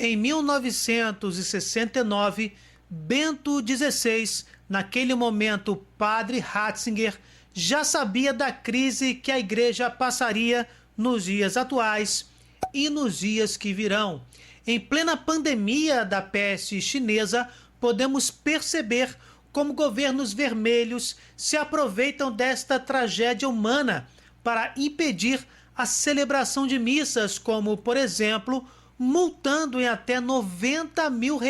Em 1969, Bento XVI, naquele momento padre Ratzinger, já sabia da crise que a igreja passaria nos dias atuais e nos dias que virão. Em plena pandemia da peste chinesa, podemos perceber como governos vermelhos se aproveitam desta tragédia humana para impedir a celebração de missas, como, por exemplo, multando em até R$90 mil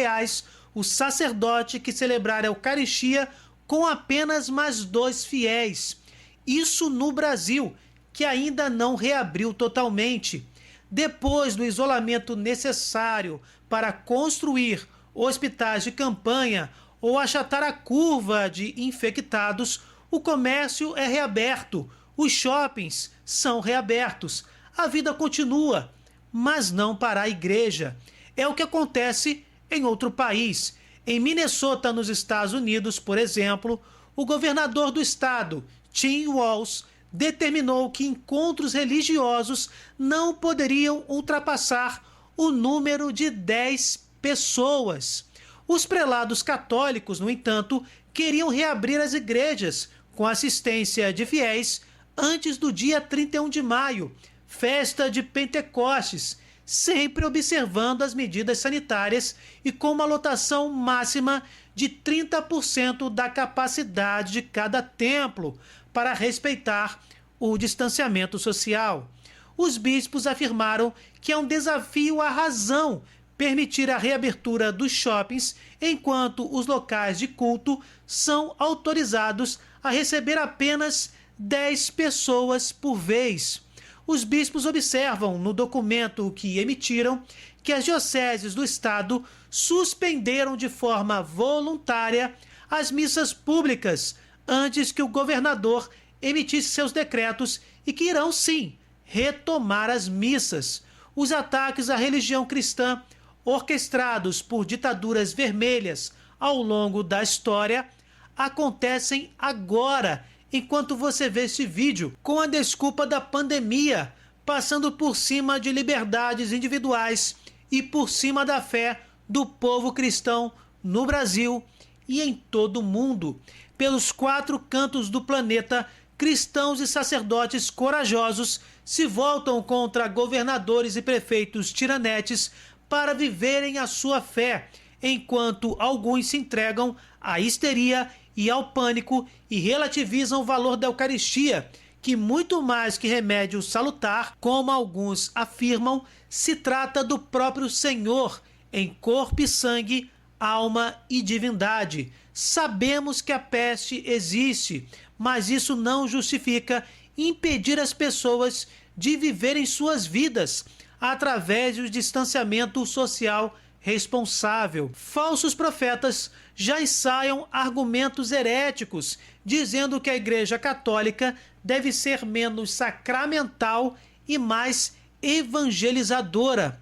o sacerdote que celebrar a Eucaristia com apenas mais 2 fiéis. Isso no Brasil, que ainda não reabriu totalmente. Depois do isolamento necessário para construir hospitais de campanha ou achatar a curva de infectados, o comércio é reaberto, os shoppings são reabertos, a vida continua, mas não para a igreja. É o que acontece em outro país. Em Minnesota, nos Estados Unidos, por exemplo, o governador do estado, Tim Walz, determinou que encontros religiosos não poderiam ultrapassar o número de 10 pessoas. Os prelados católicos, no entanto, queriam reabrir as igrejas com assistência de fiéis antes do dia 31 de maio, festa de Pentecostes, sempre observando as medidas sanitárias e com uma lotação máxima de 30% da capacidade de cada templo, para respeitar o distanciamento social. Os bispos afirmaram que é um desafio à razão permitir a reabertura dos shoppings, enquanto os locais de culto são autorizados a receber apenas 10 pessoas por vez. Os bispos observam no documento que emitiram que as dioceses do estado suspenderam de forma voluntária as missas públicas antes que o governador emitisse seus decretos e que irão sim retomar as missas. Os ataques à religião cristã, orquestrados por ditaduras vermelhas ao longo da história, acontecem agora, enquanto você vê este vídeo, com a desculpa da pandemia, passando por cima de liberdades individuais e por cima da fé do povo cristão no Brasil e em todo o mundo. Pelos 4 cantos do planeta, cristãos e sacerdotes corajosos se voltam contra governadores e prefeitos tiranetes para viverem a sua fé, enquanto alguns se entregam à histeria e ao pânico e relativizam o valor da Eucaristia, que muito mais que remédio salutar, como alguns afirmam, se trata do próprio Senhor, em corpo e sangue, alma e divindade. Sabemos que a peste existe, mas isso não justifica impedir as pessoas de viverem suas vidas através do distanciamento social responsável. Falsos profetas já ensaiam argumentos heréticos, dizendo que a Igreja Católica deve ser menos sacramental e mais evangelizadora.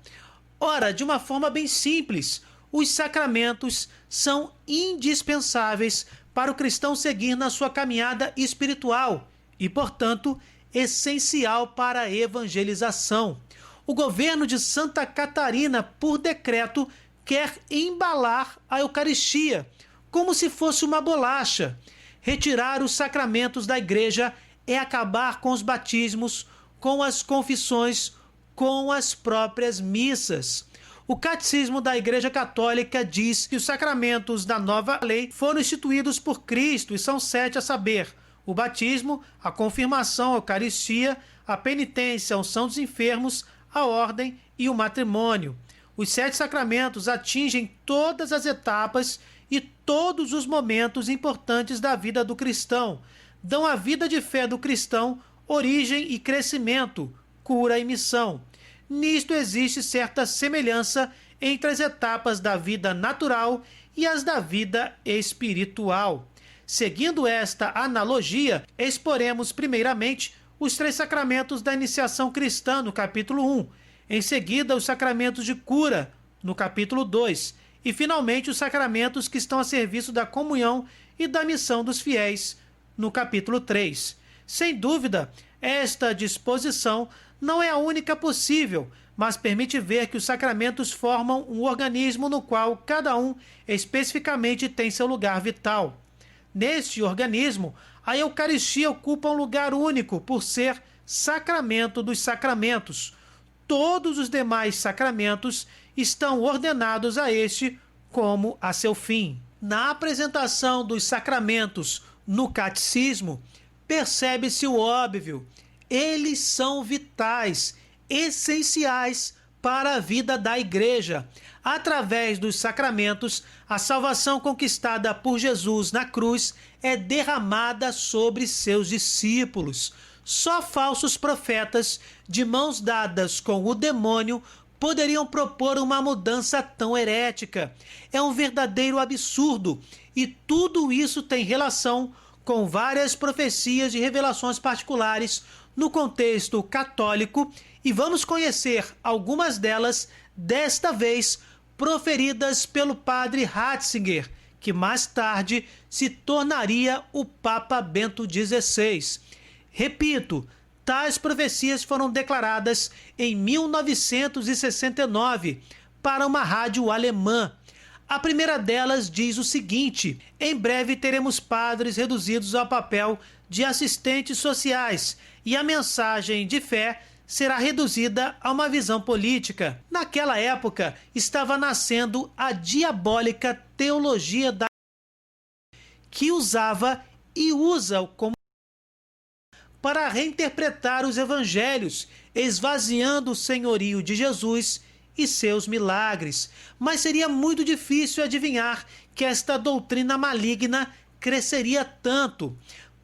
Ora, de uma forma bem simples, os sacramentos são indispensáveis para o cristão seguir na sua caminhada espiritual e, portanto, essencial para a evangelização. O governo de Santa Catarina, por decreto, quer embalar a Eucaristia, como se fosse uma bolacha. Retirar os sacramentos da igreja é acabar com os batismos, com as confissões, com as próprias missas. O Catecismo da Igreja Católica diz que os sacramentos da nova lei foram instituídos por Cristo e são 7, a saber: o batismo, a confirmação, a Eucaristia, a penitência, a unção dos enfermos, a ordem e o matrimônio. Os 7 sacramentos atingem todas as etapas e todos os momentos importantes da vida do cristão, dão à vida de fé do cristão origem e crescimento, cura e missão. Nisto existe certa semelhança entre as etapas da vida natural e as da vida espiritual. Seguindo esta analogia, exporemos primeiramente os 3 sacramentos da iniciação cristã, no capítulo 1, em seguida os sacramentos de cura, no capítulo 2, e finalmente os sacramentos que estão a serviço da comunhão e da missão dos fiéis, no capítulo 3. Sem dúvida, esta disposição não é a única possível, mas permite ver que os sacramentos formam um organismo no qual cada um especificamente tem seu lugar vital. Neste organismo, a Eucaristia ocupa um lugar único por ser sacramento dos sacramentos. Todos os demais sacramentos estão ordenados a este como a seu fim. Na apresentação dos sacramentos no catecismo, percebe-se o óbvio. Eles são vitais, essenciais para a vida da Igreja. Através dos sacramentos, a salvação conquistada por Jesus na cruz é derramada sobre seus discípulos. Só falsos profetas, de mãos dadas com o demônio, poderiam propor uma mudança tão herética. É um verdadeiro absurdo, e tudo isso tem relação com várias profecias e revelações particulares no contexto católico, e vamos conhecer algumas delas, desta vez proferidas pelo padre Ratzinger, que mais tarde se tornaria o Papa Bento XVI. Repito, tais profecias foram declaradas em 1969 para uma rádio alemã. A primeira delas diz o seguinte: em breve teremos padres reduzidos ao papel de assistentes sociais e a mensagem de fé será reduzida a uma visão política. Naquela época, estava nascendo a diabólica teologia da que usava e usa como para reinterpretar os evangelhos, esvaziando o senhorio de Jesus e seus milagres. Mas seria muito difícil adivinhar que esta doutrina maligna cresceria tanto.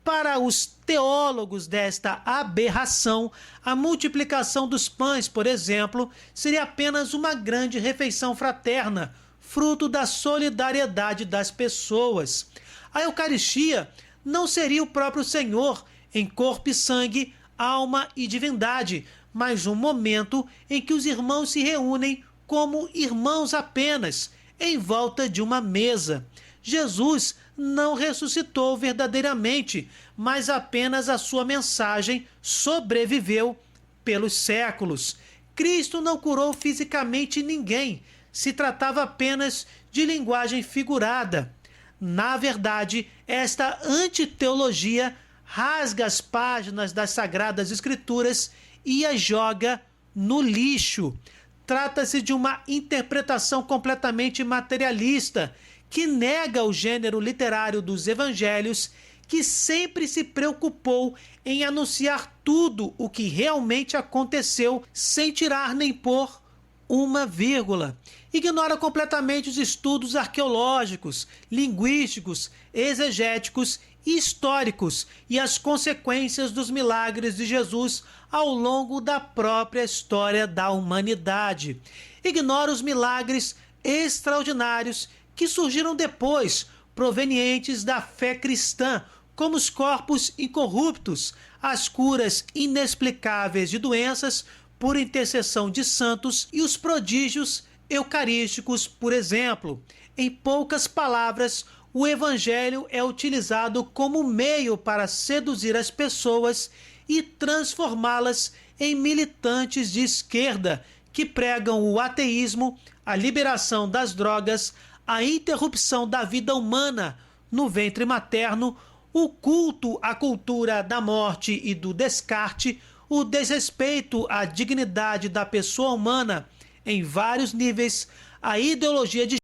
Para os teólogos desta aberração, a multiplicação dos pães, por exemplo, seria apenas uma grande refeição fraterna, fruto da solidariedade das pessoas. A Eucaristia não seria o próprio Senhor em corpo e sangue, alma e divindade, mas um momento em que os irmãos se reúnem como irmãos apenas, em volta de uma mesa. Jesus não ressuscitou verdadeiramente, mas apenas a sua mensagem sobreviveu pelos séculos. Cristo não curou fisicamente ninguém, se tratava apenas de linguagem figurada. Na verdade, esta antiteologia rasga as páginas das Sagradas Escrituras e as joga no lixo. Trata-se de uma interpretação completamente materialista, que nega o gênero literário dos evangelhos, que sempre se preocupou em anunciar tudo o que realmente aconteceu, sem tirar nem pôr uma vírgula. Ignora completamente os estudos arqueológicos, linguísticos, exegéticos e históricos e as consequências dos milagres de Jesus ao longo da própria história da humanidade. Ignora os milagres extraordinários que surgiram depois, provenientes da fé cristã, como os corpos incorruptos, as curas inexplicáveis de doenças por intercessão de santos e os prodígios eucarísticos, por exemplo. Em poucas palavras, o evangelho é utilizado como meio para seduzir as pessoas e transformá-las em militantes de esquerda que pregam o ateísmo, a liberação das drogas, a interrupção da vida humana no ventre materno, o culto à cultura da morte e do descarte, o desrespeito à dignidade da pessoa humana em vários níveis, a ideologia de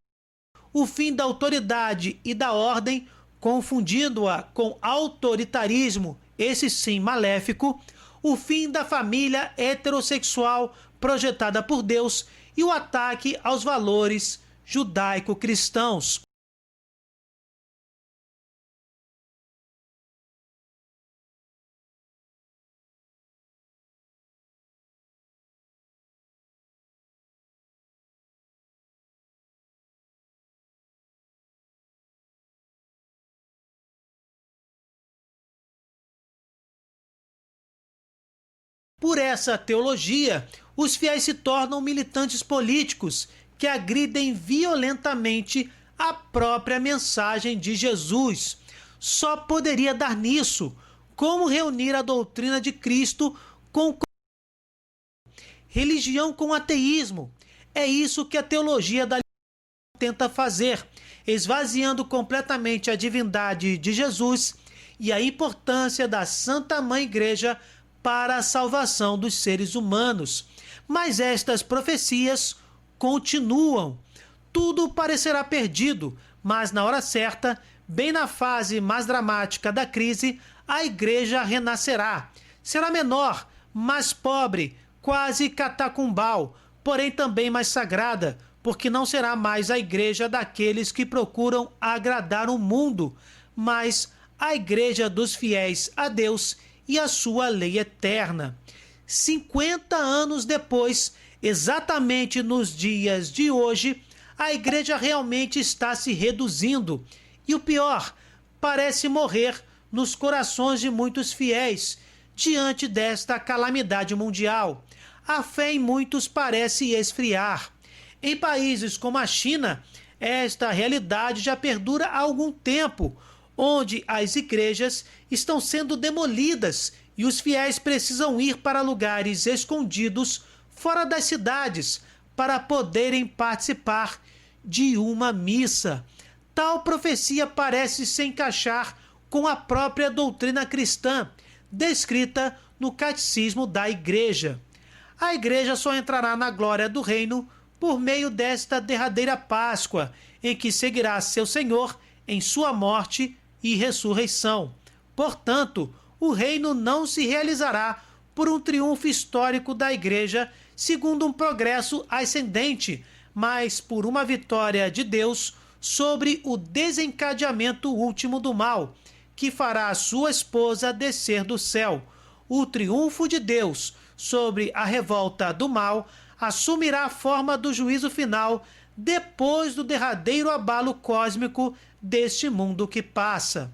o fim da autoridade e da ordem, confundindo-a com autoritarismo, esse sim maléfico, o fim da família heterossexual projetada por Deus e o ataque aos valores judaico-cristãos. Por essa teologia, os fiéis se tornam militantes políticos que agridem violentamente a própria mensagem de Jesus. Só poderia dar nisso. Como reunir a doutrina de Cristo com religião com ateísmo. É isso que a teologia da tenta fazer, esvaziando completamente a divindade de Jesus e a importância da Santa Mãe Igreja para a salvação dos seres humanos. Mas estas profecias continuam. Tudo parecerá perdido, mas na hora certa, bem na fase mais dramática da crise, a Igreja renascerá. Será menor, mais pobre, quase catacumbal, porém também mais sagrada, porque não será mais a igreja daqueles que procuram agradar o mundo, mas a igreja dos fiéis a Deus e a sua lei eterna. 50 anos depois, exatamente nos dias de hoje, a igreja realmente está se reduzindo. E o pior, parece morrer nos corações de muitos fiéis diante desta calamidade mundial. A fé em muitos parece esfriar. Em países como a China, esta realidade já perdura há algum tempo, onde as igrejas estão sendo demolidas e os fiéis precisam ir para lugares escondidos fora das cidades para poderem participar de uma missa. Tal profecia parece se encaixar com a própria doutrina cristã, descrita no Catecismo da Igreja. A Igreja só entrará na glória do reino por meio desta derradeira Páscoa, em que seguirá seu Senhor em sua morte e ressurreição. Portanto, o reino não se realizará por um triunfo histórico da Igreja segundo um progresso ascendente, mas por uma vitória de Deus sobre o desencadeamento último do mal, que fará a sua esposa descer do céu. O triunfo de Deus sobre a revolta do mal assumirá a forma do juízo final depois do derradeiro abalo cósmico deste mundo que passa.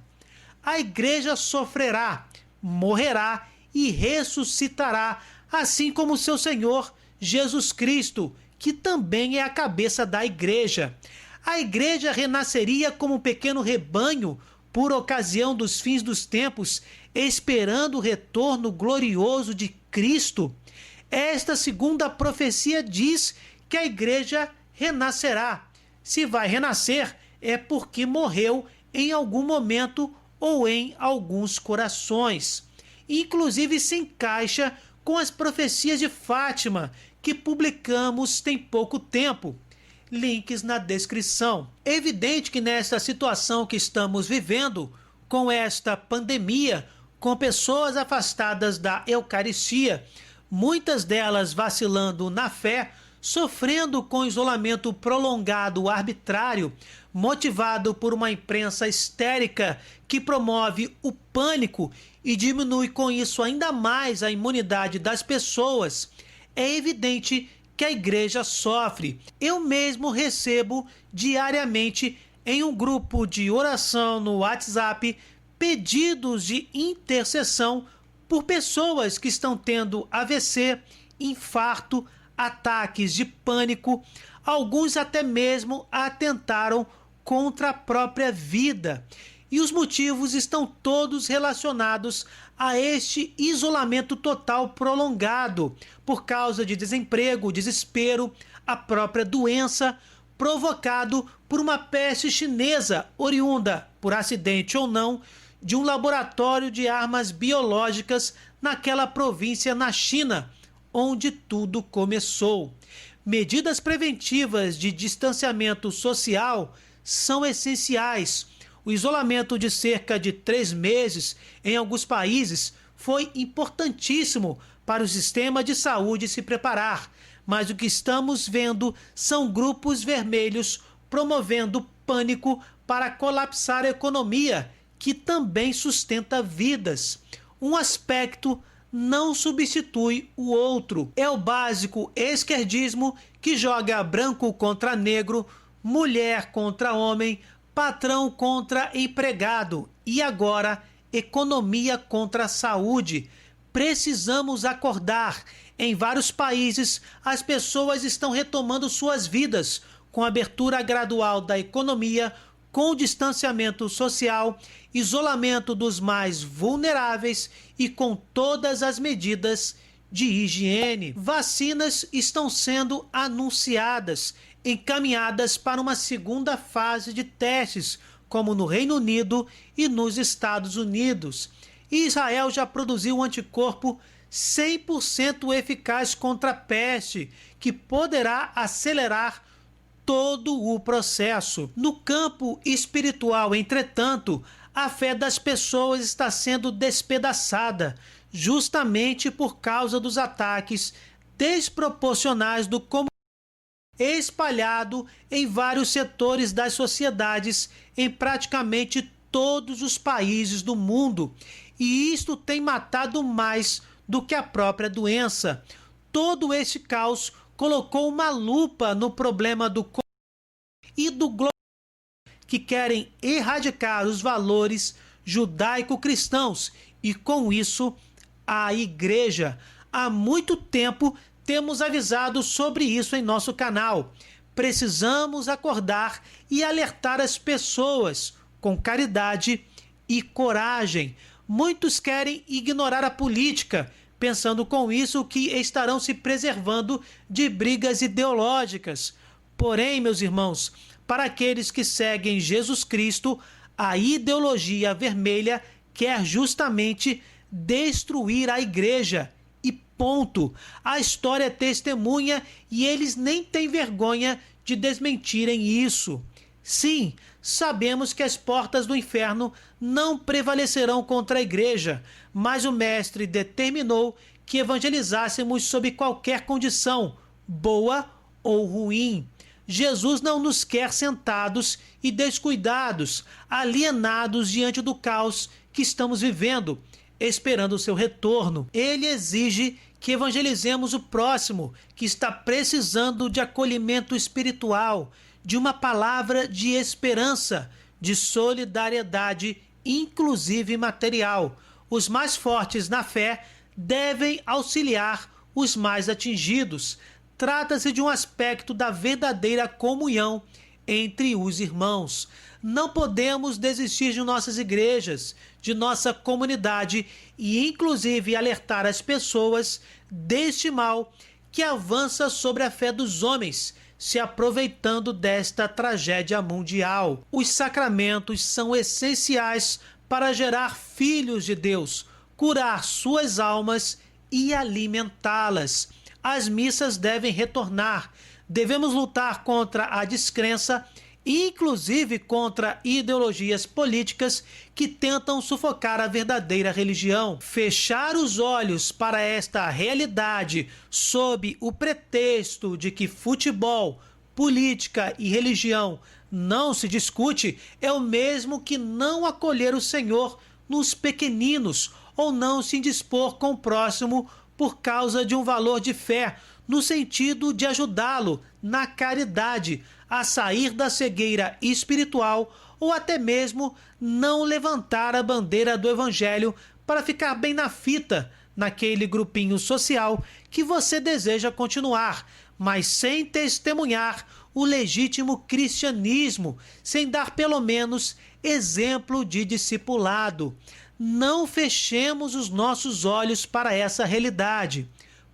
A igreja sofrerá, morrerá e ressuscitará, assim como seu Senhor Jesus Cristo, que também é a cabeça da igreja. A igreja renasceria como um pequeno rebanho por ocasião dos fins dos tempos, esperando o retorno glorioso de Cristo. Esta segunda profecia diz que a igreja renascerá. Se vai renascer, é porque morreu em algum momento ou em alguns corações. Inclusive se encaixa com as profecias de Fátima, que publicamos tem pouco tempo. Links na descrição. É evidente que nesta situação que estamos vivendo, com esta pandemia, com pessoas afastadas da Eucaristia, muitas delas vacilando na fé, sofrendo com isolamento prolongado arbitrário, motivado por uma imprensa histérica que promove o pânico e diminui com isso ainda mais a imunidade das pessoas, é evidente que a igreja sofre. Eu mesmo recebo diariamente em um grupo de oração no WhatsApp pedidos de intercessão por pessoas que estão tendo AVC, infarto, ataques de pânico. Alguns até mesmo atentaram contra a própria vida. E os motivos estão todos relacionados a este isolamento total prolongado, por causa de desemprego, desespero, a própria doença, provocado por uma peste chinesa, oriunda, por acidente ou não, de um laboratório de armas biológicas naquela província na China, onde tudo começou. Medidas preventivas de distanciamento social são essenciais. O isolamento de cerca de 3 meses em alguns países foi importantíssimo para o sistema de saúde se preparar, mas o que estamos vendo são grupos vermelhos promovendo pânico para colapsar a economia, que também sustenta vidas. Um aspecto não substitui o outro. É o básico esquerdismo que joga branco contra negro, mulher contra homem, patrão contra empregado e agora economia contra saúde. Precisamos acordar. Em vários países, as pessoas estão retomando suas vidas com abertura gradual da economia, com distanciamento social, isolamento dos mais vulneráveis e com todas as medidas de higiene. Vacinas estão sendo anunciadas, encaminhadas para uma segunda fase de testes, como no Reino Unido e nos Estados Unidos. E Israel já produziu um anticorpo 100% eficaz contra a peste, que poderá acelerar todo o processo. No campo espiritual, entretanto, a fé das pessoas está sendo despedaçada, justamente por causa dos ataques desproporcionais do comunismo espalhado em vários setores das sociedades em praticamente todos os países do mundo. E isto tem matado mais do que a própria doença. Todo este caos colocou uma lupa no problema do e do globalismo, que querem erradicar os valores judaico-cristãos e, com isso, a igreja. Há muito tempo temos avisado sobre isso em nosso canal. Precisamos acordar e alertar as pessoas com caridade e coragem. Muitos querem ignorar a política, pensando com isso que estarão se preservando de brigas ideológicas. Porém, meus irmãos, para aqueles que seguem Jesus Cristo, a ideologia vermelha quer justamente destruir a igreja. E ponto. A história é testemunha e eles nem têm vergonha de desmentirem isso. Sim, sabemos que as portas do inferno não prevalecerão contra a igreja, mas o Mestre determinou que evangelizássemos sob qualquer condição, boa ou ruim. Jesus não nos quer sentados e descuidados, alienados diante do caos que estamos vivendo, esperando o seu retorno. Ele exige que evangelizemos o próximo, que está precisando de acolhimento espiritual, de uma palavra de esperança, de solidariedade, inclusive material. Os mais fortes na fé devem auxiliar os mais atingidos. Trata-se de um aspecto da verdadeira comunhão entre os irmãos. Não podemos desistir de nossas igrejas, de nossa comunidade e, inclusive, alertar as pessoas deste mal que avança sobre a fé dos homens, se aproveitando desta tragédia mundial. Os sacramentos são essenciais para gerar filhos de Deus, curar suas almas e alimentá-las. As missas devem retornar. Devemos lutar contra a descrença, inclusive contra ideologias políticas que tentam sufocar a verdadeira religião. Fechar os olhos para esta realidade sob o pretexto de que futebol, política e religião não se discute é o mesmo que não acolher o Senhor nos pequeninos ou não se indispor com o próximo por causa de um valor de fé, no sentido de ajudá-lo na caridade a sair da cegueira espiritual ou até mesmo não levantar a bandeira do evangelho para ficar bem na fita naquele grupinho social que você deseja continuar, mas sem testemunhar o legítimo cristianismo, sem dar pelo menos exemplo de discipulado. Não fechemos os nossos olhos para essa realidade.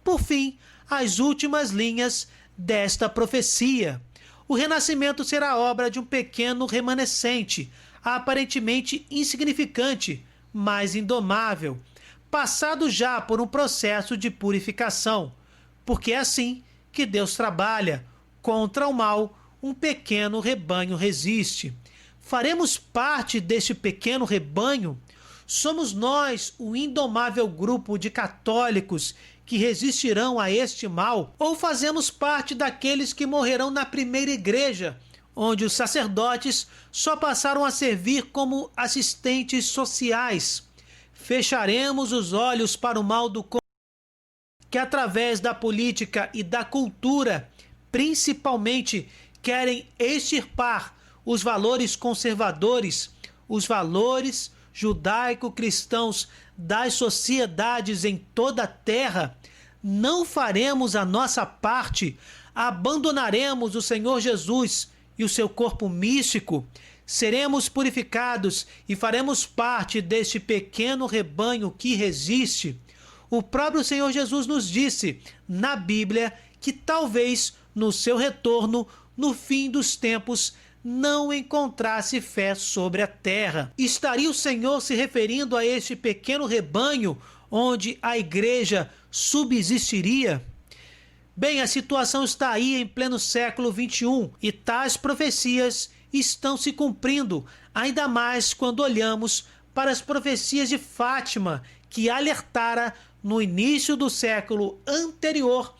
Por fim, as últimas linhas desta profecia. O renascimento será obra de um pequeno remanescente, aparentemente insignificante, mas indomável, passado já por um processo de purificação, porque é assim que Deus trabalha. Contra o mal, um pequeno rebanho resiste. Faremos parte deste pequeno rebanho? Somos nós o indomável grupo de católicos que resistirão a este mal? Ou fazemos parte daqueles que morrerão na primeira igreja, onde os sacerdotes só passaram a servir como assistentes sociais? Fecharemos os olhos para o mal do que, através da política e da cultura, principalmente, querem extirpar os valores conservadores, os valores judaico-cristãos das sociedades em toda a terra? Não faremos a nossa parte? Abandonaremos o Senhor Jesus e o seu corpo místico? Seremos purificados e faremos parte deste pequeno rebanho que resiste? O próprio Senhor Jesus nos disse na Bíblia que talvez no seu retorno, no fim dos tempos, não encontrasse fé sobre a terra. Estaria o Senhor se referindo a este pequeno rebanho onde a igreja subsistiria? Bem, a situação está aí em pleno século XXI e tais profecias estão se cumprindo, ainda mais quando olhamos para as profecias de Fátima, que alertara no início do século anterior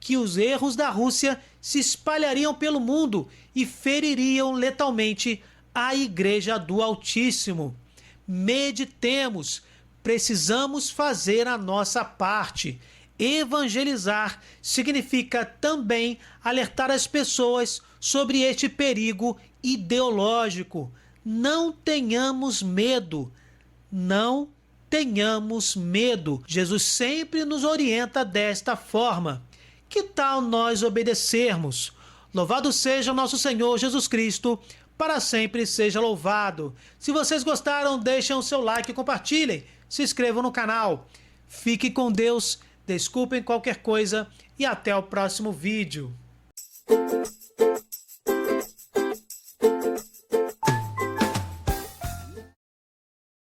que os erros da Rússia se espalhariam pelo mundo e feririam letalmente a Igreja do Altíssimo. Meditemos, precisamos fazer a nossa parte. Evangelizar significa também alertar as pessoas sobre este perigo ideológico. Não tenhamos medo, não tenhamos medo. Jesus sempre nos orienta desta forma. Que tal nós obedecermos? Louvado seja o nosso Senhor Jesus Cristo, para sempre seja louvado. Se vocês gostaram, deixem o seu like e compartilhem. Se inscrevam no canal. Fique com Deus, desculpem qualquer coisa e até o próximo vídeo.